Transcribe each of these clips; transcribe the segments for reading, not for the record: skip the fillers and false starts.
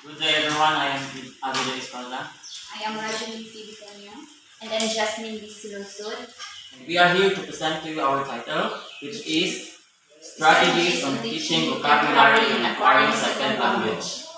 Good day everyone, I am Aguilar Escalda. I am Rajani Sibicanio. And I'm Jasmine Bisilosud. We are here to present to you our title, which is Strategies on Teaching Vocabulary in Acquiring Second Language.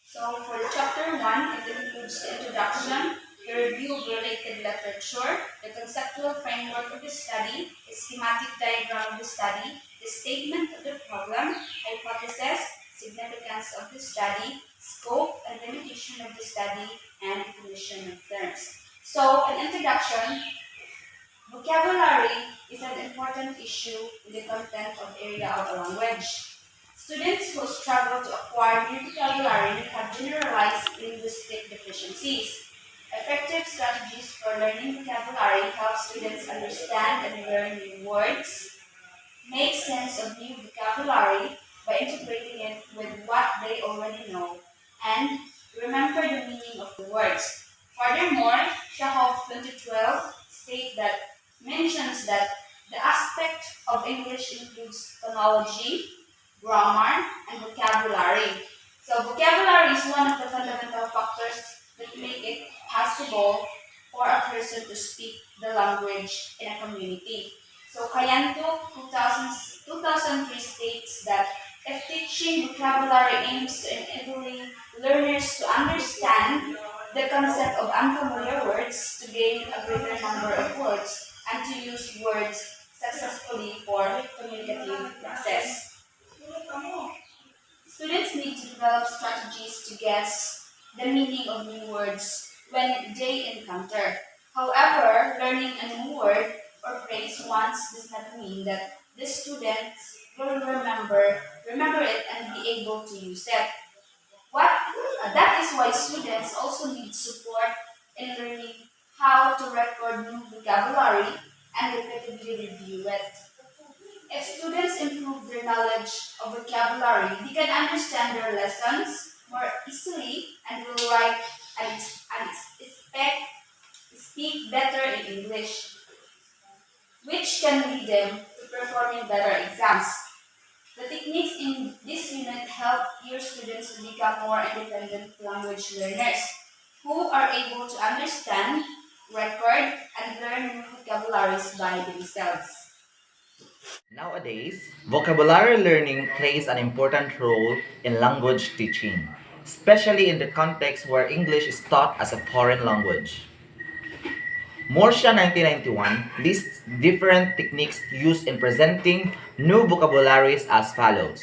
So for chapter 1, it includes the introduction, the review of related literature, the conceptual framework of the study, the schematic diagram of the study, the statement of the problem, hypothesis, significance of the study, scope and limitation of the study, and definition of terms. So, an introduction. Vocabulary is an important issue in the content of area of a language. Students who struggle to acquire new vocabulary have generalized linguistic deficiencies. Effective strategies for learning vocabulary help students understand and learn new words, make sense of new vocabulary by integrating it with what they already know, and remember the meaning of the words. Furthermore, Shahov 2012 mentions that the aspect of English includes phonology, grammar, and vocabulary. So vocabulary is one of the fundamental factors that make it possible for a person to speak the language in a community. So Kayanto 2003 states that if teaching vocabulary aims to enable learners to understand the concept of unfamiliar words, to gain a greater number of words, and to use words successfully for communicative process. Students need to develop strategies to guess the meaning of new words when they encounter. However, learning a new word or phrase once does not mean that the students will remember it and be able to use it. What, that is why students also need support in learning how to record new vocabulary and repeatedly review it. If students improve their knowledge of vocabulary, they can understand their lessons more easily and will write and speak better in English, which can lead them to performing better exams. The techniques in this unit help your students to become more independent language learners who are able to understand, record, and learn new vocabularies by themselves. Nowadays, vocabulary learning plays an important role in language teaching, especially in the context where English is taught as a foreign language. Morsha 1991 lists different techniques used in presenting new vocabularies as follows: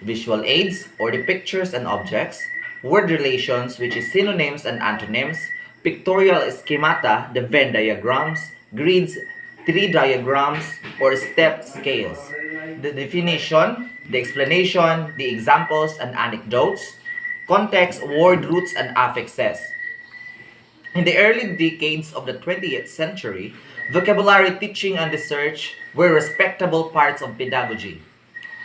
visual aids, or the pictures and objects; word relations, which is synonyms and antonyms; pictorial schemata, the Venn diagrams; grids, tree diagrams, or step scales; the definition, the explanation, the examples and anecdotes; context, word roots and affixes. In the early decades of the 20th century, vocabulary teaching and research were respectable parts of pedagogy.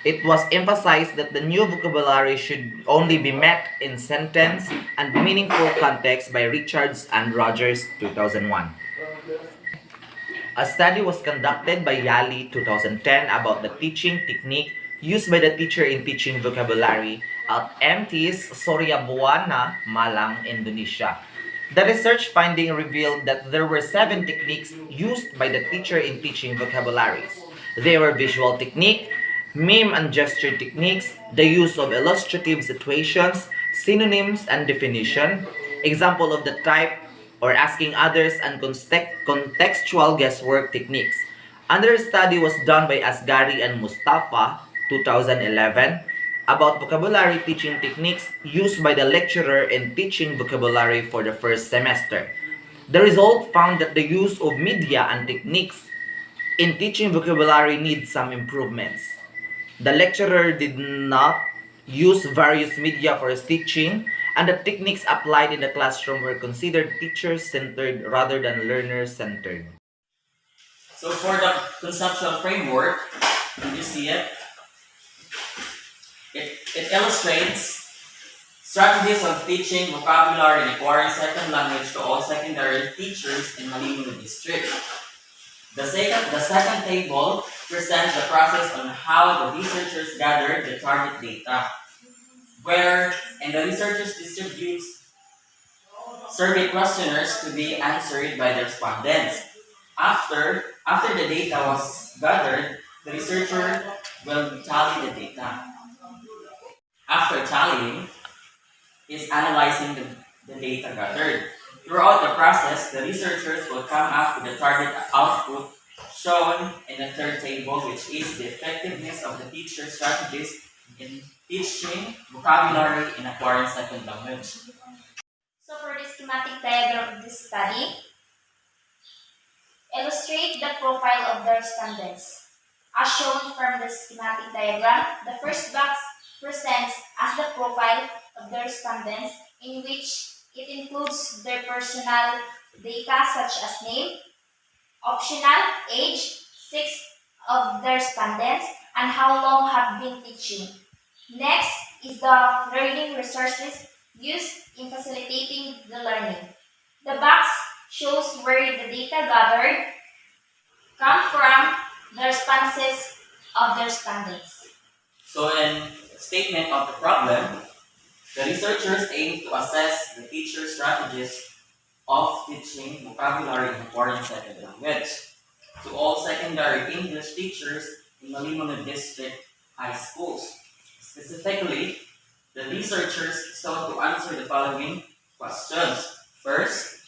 It was emphasized that the new vocabulary should only be met in sentence and meaningful context by Richards and Rogers 2001. A study was conducted by Yali 2010 about the teaching technique used by the teacher in teaching vocabulary at MT's Surya Buana, Malang, Indonesia. The research finding revealed that there were 7 techniques used by the teacher in teaching vocabularies. They were visual technique, meme and gesture techniques, the use of illustrative situations, synonyms and definition, example of the type, or asking others, and contextual guesswork techniques. Another study was done by Asgari and Mustafa, 2011, about vocabulary teaching techniques used by the lecturer in teaching vocabulary for the first semester. The result found that the use of media and techniques in teaching vocabulary needs some improvements. The lecturer did not use various media for his teaching, and the techniques applied in the classroom were considered teacher-centered rather than learner-centered. So for the conceptual framework, did you see it? It illustrates strategies of teaching vocabulary and acquiring second language to all secondary teachers in Malino District. The second table presents the process on how the researchers gathered the target data, where and the researchers distribute survey questionnaires to be answered by the respondents. After the data was gathered, the researcher will tally the data. After tallying, is analyzing the data gathered. Throughout the process, the researchers will come up with the target output shown in the third table, which is the effectiveness of the teacher strategies in teaching vocabulary in acquiring second language. So for the schematic diagram of this study, illustrate the profile of the respondents. As shown from the schematic diagram, the first box presents as the profile of the respondents, in which it includes their personal data such as name, optional, age, sex of the respondents, and how long have been teaching. Next is the learning resources used in facilitating the learning. The box shows where the data gathered come from the responses of the respondents. So in statement of the problem, the researchers aim to assess the teacher strategies of teaching vocabulary in a foreign second language to all secondary English teachers in Malimono District High Schools. Specifically, the researchers sought to answer the following questions. First,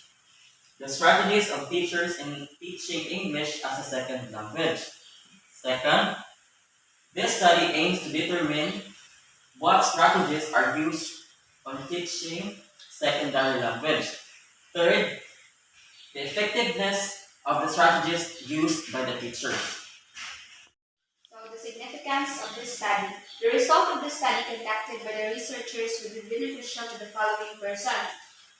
the strategies of teachers in teaching English as a second language. Second, this study aims to determine what strategies are used on teaching secondary language. Third, the effectiveness of the strategies used by the teachers. So the significance of this study. The result of the study conducted by the researchers would be beneficial to the following persons.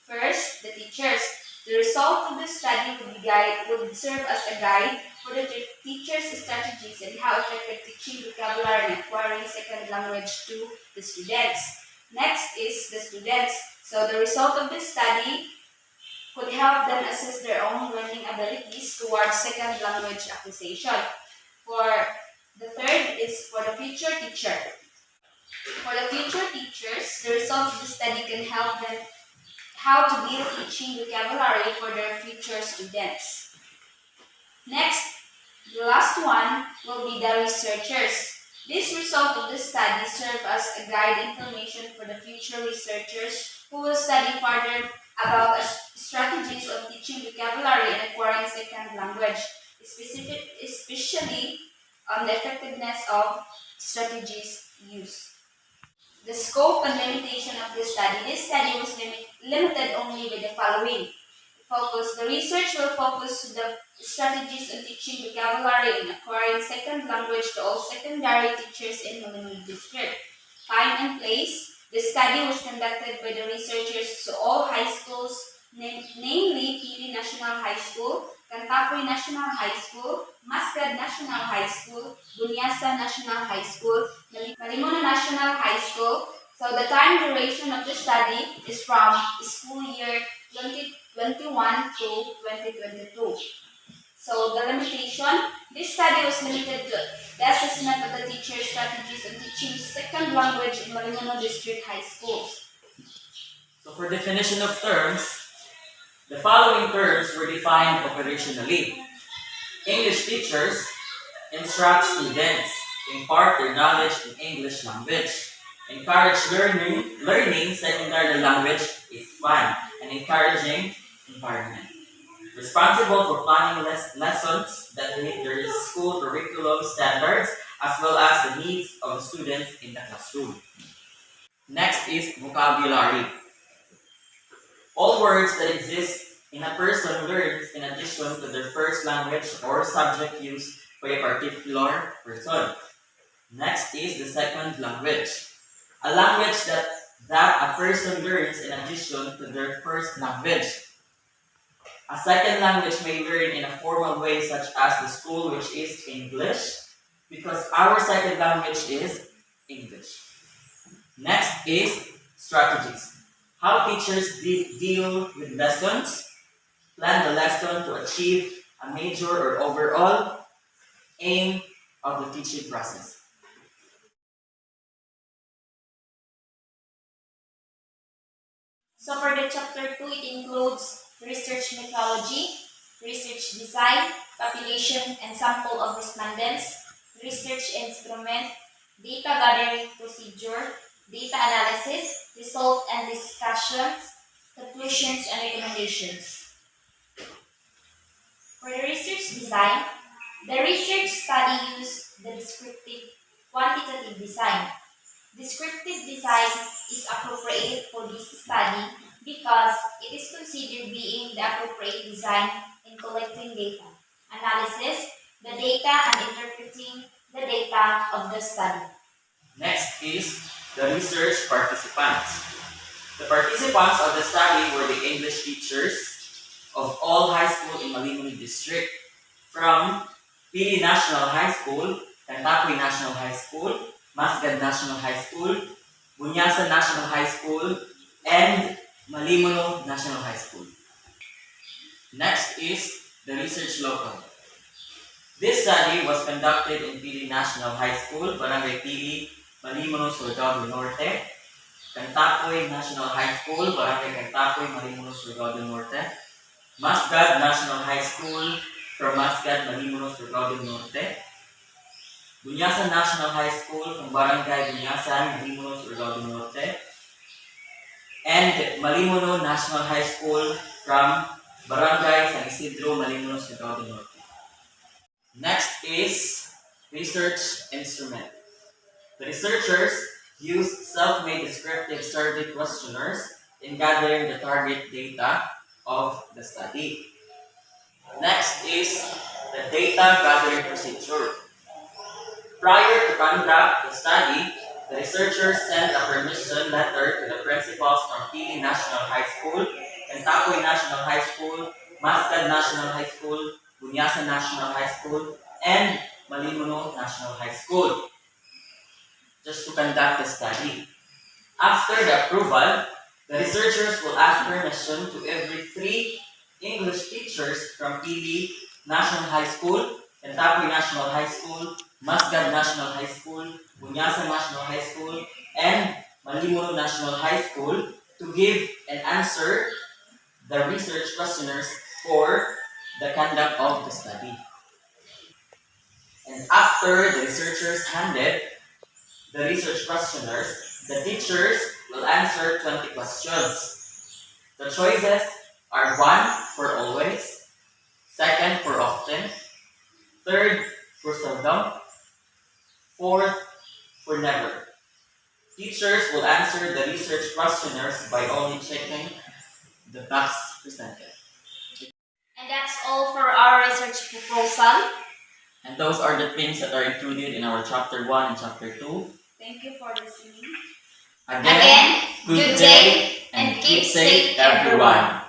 First, the teachers. The result of the study would serve as a guide for the teachers' strategies and how effective teaching vocabulary and acquiring second language to the students. Next is the students. So the result of this study could help them assess their own learning abilities towards second language acquisition. For the third is for the future teacher. For the future teachers, the result of the study can help them how to build teaching vocabulary for their future students. Next, the last one will be the researchers. This result of the study serve as a guide information for the future researchers who will study further about strategies of teaching vocabulary and acquiring second language, especially on the effectiveness of strategies used. The scope and limitation of this study. This study was limited only with the following. The research will focus on the strategies of teaching vocabulary and acquiring second language to all secondary teachers in Malimono District. Time and place. The study was conducted by the researchers to all high schools, namely Pili National High School, Cantapoy National High School, Mascad National High School, Bunyasa National High School, Malimono National High School. So the time duration of the study is from school year 2021 to 2022. So the limitation, this study was limited to the assessment of the teacher strategies on teaching second language in Malimono District High Schools. So for definition of terms, the following terms were defined operationally. English teachers instruct students, impart their knowledge in English language, encourage learning secondary language is fun and encouraging environment. Responsible for planning lessons that meet their school curriculum standards as well as the needs of the students in the classroom. Next is vocabulary. All words that exist in a person learns in addition to their first language or subject used by a particular person. Next is the second language. A language that a person learns in addition to their first language. A second language may learn in a formal way such as the school, which is English, because our second language is English. Next is strategies. How teachers deal with lessons, plan the lesson to achieve a major or overall aim of the teaching process. So for the chapter 2, it includes research methodology, research design, population and sample of respondents, research instrument, data gathering procedure, data analysis, result and discussions, conclusions and recommendations. For the research design, the research study used the descriptive quantitative design. Descriptive design is appropriate for this study because it is considered being the appropriate design in collecting data, analysis the data, and interpreting the data of the study. Next is the research participants. The participants of the study were the English teachers of all high school in Malimuni District from Pili National High School, Cantacui National High School, Masgad National High School, Bunyasan National High School, and Malimuno National High School. Next is the research local. This study was conducted in Pili National High School, Barangay Pili, Malimuno, Surigao del Norte, Cantacui National High School, Barangay Cantacui, Malimuno, Surigao del Norte, Masgad National High School from Masgad, Malimuno, Surigao del Norte, Bunyasan National High School from Barangay Bunyasan, Malimuno, Surigao del Norte, and Malimuno National High School from Barangay San Isidro, Malimuno, Surigao del Norte. Next is research instrument. The researchers used self-made descriptive survey questionnaires in gathering the target data of the study. Next is the data gathering procedure. Prior to conduct the study, the researchers sent a permission letter to the principals from Pili National High School, Cantacui National High School, Masgad National High School, Bunyasan National High School, and Malimuno National High School, just to conduct the study. After the approval, the researchers will ask permission to every 3 English teachers from Pili National High School, Cantacui National High School, Masgad National High School, Bunyasan National High School, and Malimuno National High School to give and answer the research questionnaires for the conduct of the study. And after the researchers handed the research questionnaires, the teachers will answer 20 questions. The choices are 1 for always, 2nd for often, 3rd for seldom, 4th for never. Teachers will answer the research questionnaires by only checking the box presented. And that's all for our research proposal. And those are the things that are included in our chapter 1 and chapter 2. Thank you for listening. Again, good day and keep safe everyone.